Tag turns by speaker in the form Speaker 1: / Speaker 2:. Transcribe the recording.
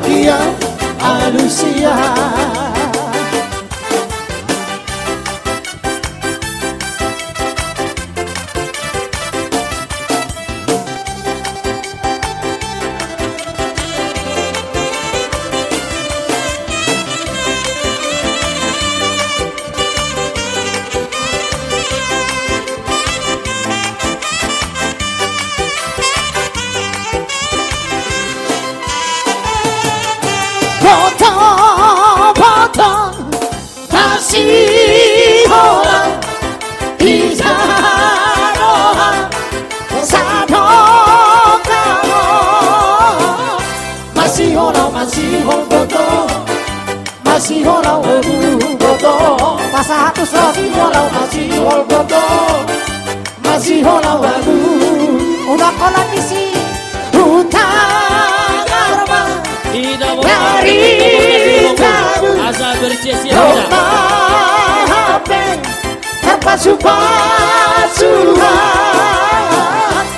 Speaker 1: bahagia manusia. potong kasih orang bisa doa sano kamu masih orang bodoh masih orang bodoh masa satu masih orang bodoh masih orang udah kolam isi hutang dari
Speaker 2: asal bersia-sia
Speaker 1: tanpa sumpah